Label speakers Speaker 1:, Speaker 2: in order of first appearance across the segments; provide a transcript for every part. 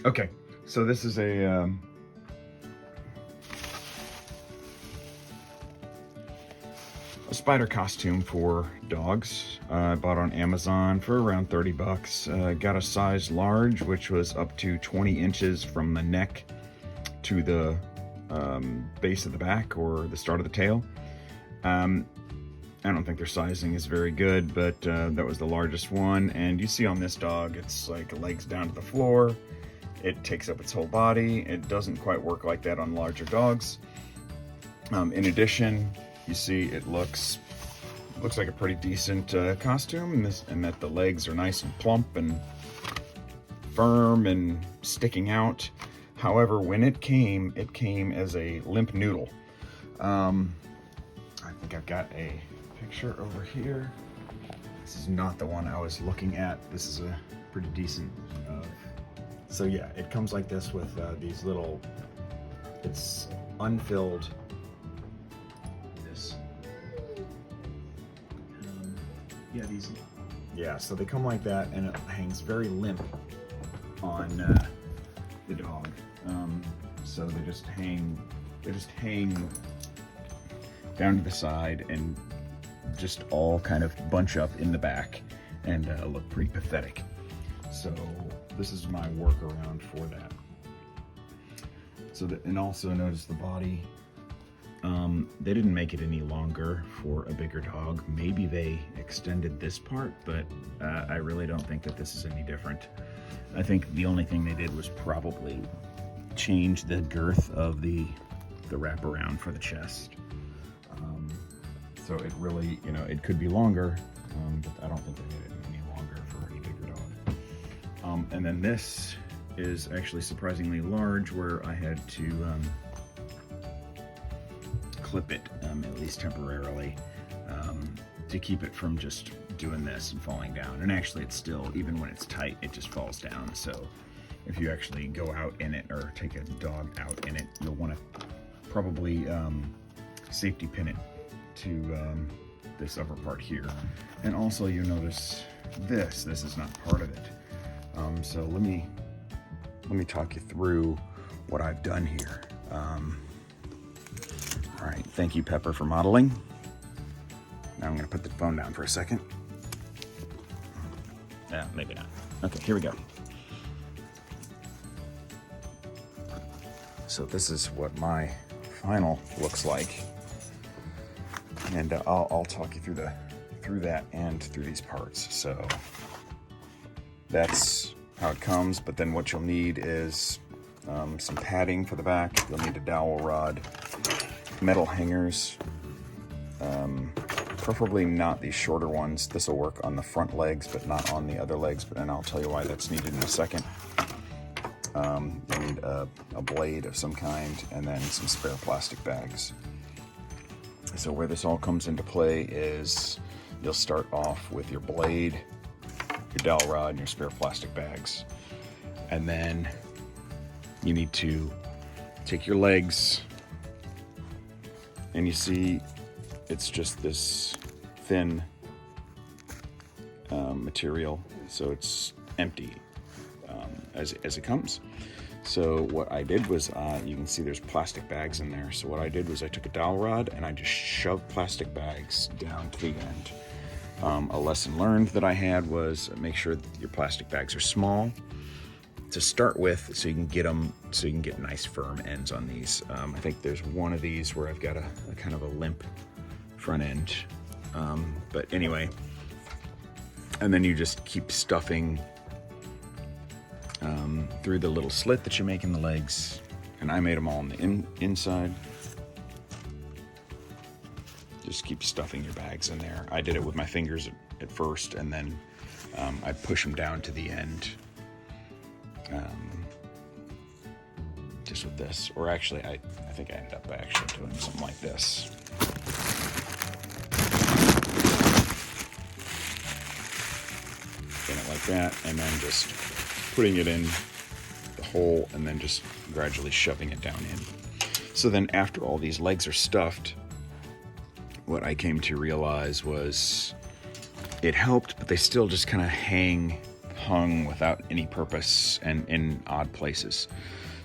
Speaker 1: Okay, so this is a spider costume for dogs. I bought on Amazon for around 30 bucks. Got a size large, which was up to 20 inches from the neck to the base of the back or the start of the tail. I don't think their sizing is very good, but that was the largest one. And you see on this dog, it's like legs down to the floor. It takes up its whole body. It doesn't quite work like that on larger dogs. In addition, you see it looks like a pretty decent costume, and that the legs are nice and plump and firm and sticking out. However, when it came as a limp noodle. I think I've got a picture over here. This is not the one I was looking at. This is a pretty decent. So yeah, it comes like this with these little. It's unfilled. This. Yeah, these. Yeah, so they come like that, and it hangs very limp on the dog. So they just hang. They just hang down to the side and just all kind of bunch up in the back and look pretty pathetic. So this is my workaround for that. So that, and also notice the body. They didn't make it any longer for a bigger dog. Maybe they extended this part, but I really don't think that this is any different. I think the only thing they did was probably change the girth of the wraparound for the chest. So it really, it could be longer, but I don't think they made it any longer for any bigger dog. And then this is actually surprisingly large, where I had to clip it, at least temporarily, to keep it from just doing this and falling down. And actually it's still, even when it's tight, it just falls down. So if you actually go out in it or take a dog out in it, you'll want to probably safety pin it to this upper part here. And also you notice this is not part of it. So let me talk you through what I've done here. All right, thank you, Pepper, for modeling. Now I'm gonna put the phone down for a second. Yeah, maybe not. Okay, here we go. So this is what my final looks like. And I'll talk you through that and through these parts. So that's how it comes. But then what you'll need is some padding for the back. You'll need a dowel rod, metal hangers, preferably not these shorter ones. This will work on the front legs, but not on the other legs. And I'll tell you why that's needed in a second. You'll need a blade of some kind, and then some spare plastic bags. So where this all comes into play is you'll start off with your blade, your dowel rod, and your spare plastic bags. And then you need to take your legs, and you see it's just this thin material, so it's empty as it comes. So what I did was, you can see there's plastic bags in there. So what I did was I took a dowel rod and I just shoved plastic bags down to the end. A lesson learned that I had was make sure that your plastic bags are small to start with, so you can get nice firm ends on these. I think there's one of these where I've got a kind of a limp front end. But anyway, and then you just keep stuffing through the little slit that you make in the legs, and I made them all on the inside. Just keep stuffing your bags in there. I did it with my fingers at first, and then I push them down to the end, just with this. Or actually, I think I ended up actually doing something like this. Doing it like that, and then just putting it in the hole and then just gradually shoving it down in. So then after all these legs are stuffed, what I came to realize was it helped, but they still just kind of hung without any purpose and in odd places.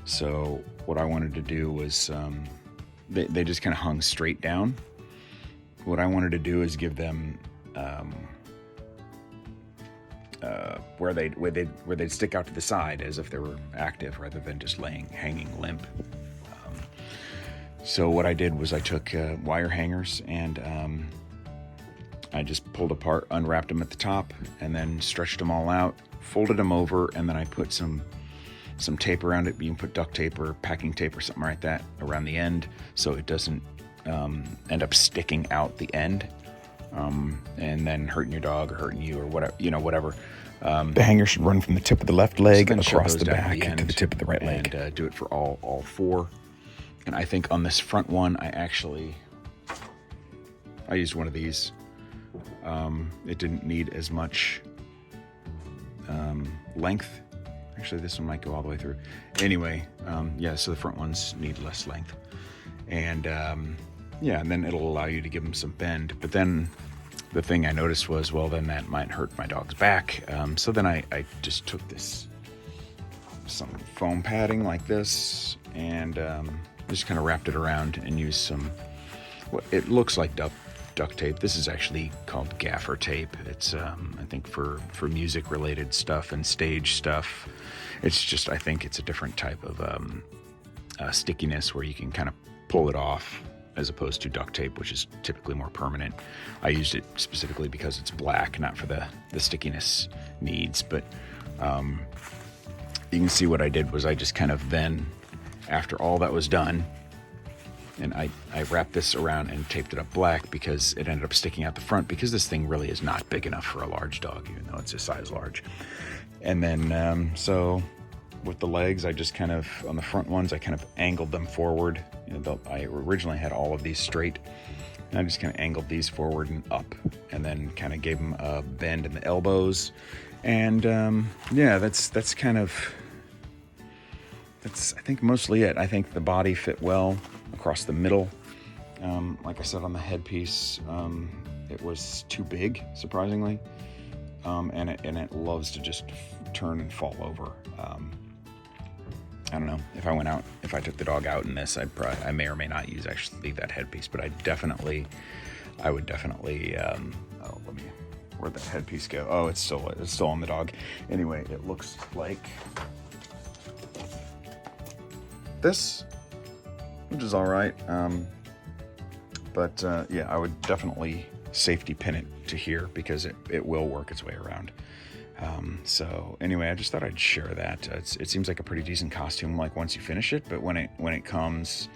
Speaker 1: So what I wanted to do was, they just kind of hung straight down. What I wanted to do is give them where they'd stick out to the side as if they were active rather than just hanging limp. So what I did was I took wire hangers and I just pulled apart, unwrapped them at the top, and then stretched them all out, folded them over, and then I put some tape around it. You can put duct tape or packing tape or something like that around the end so it doesn't end up sticking out the end and then hurting your dog or hurting you or whatever. The hanger should run from the tip of the left leg across the back to the tip of the right leg. And do it for all four. And I think on this front one, I used one of these. It didn't need as much length. Actually, this one might go all the way through. Anyway, yeah, so the front ones need less length. And yeah, and then it'll allow you to give them some bend. But then the thing I noticed was, well, then that might hurt my dog's back. So then I just took some foam padding like this and just kind of wrapped it around and used some, what it looks like duct tape. This is actually called gaffer tape. It's I think for music related stuff and stage stuff. It's just, I think it's a different type of stickiness where you can kind of pull it off as opposed to duct tape, which is typically more permanent. I used it specifically because it's black, not for the stickiness needs. But you can see what I did was I just kind of then, after all that was done, and I wrapped this around and taped it up black because it ended up sticking out the front, because this thing really is not big enough for a large dog, even though it's a size large. And then, so with the legs, I just kind of, on the front ones, I kind of angled them forward. I originally had all of these straight, and I just kind of angled these forward and up, and then kind of gave them a bend in the elbows. And yeah, that's I think mostly it. I think the body fit well across the middle. Like I said, on the headpiece, it was too big, surprisingly, and it loves to just turn and fall over. I don't know, if I took the dog out in this, I may or may not actually that headpiece, but I would definitely, where'd that headpiece go? Oh, it's still on the dog. Anyway, it looks like this, which is all right. But yeah, I would definitely safety pin it to here because it will work its way around. So anyway, I just thought I'd share that. It seems like a pretty decent costume, like once you finish it, but when it comes,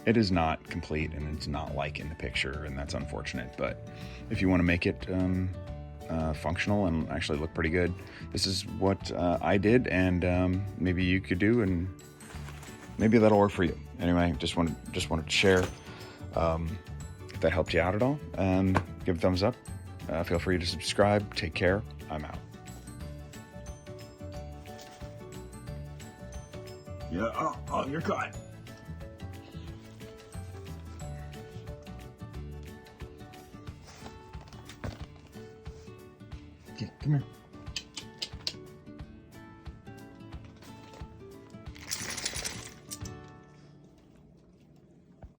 Speaker 1: it is not complete and it's not like in the picture, and that's unfortunate. But if you want to make it functional and actually look pretty good, this is what I did, and maybe you could do, and maybe that'll work for you. Anyway, just wanted to share. If that helped you out at all, give a thumbs up. Feel free to subscribe. Take care. I'm out. Yeah, oh, you're caught. Okay, come here.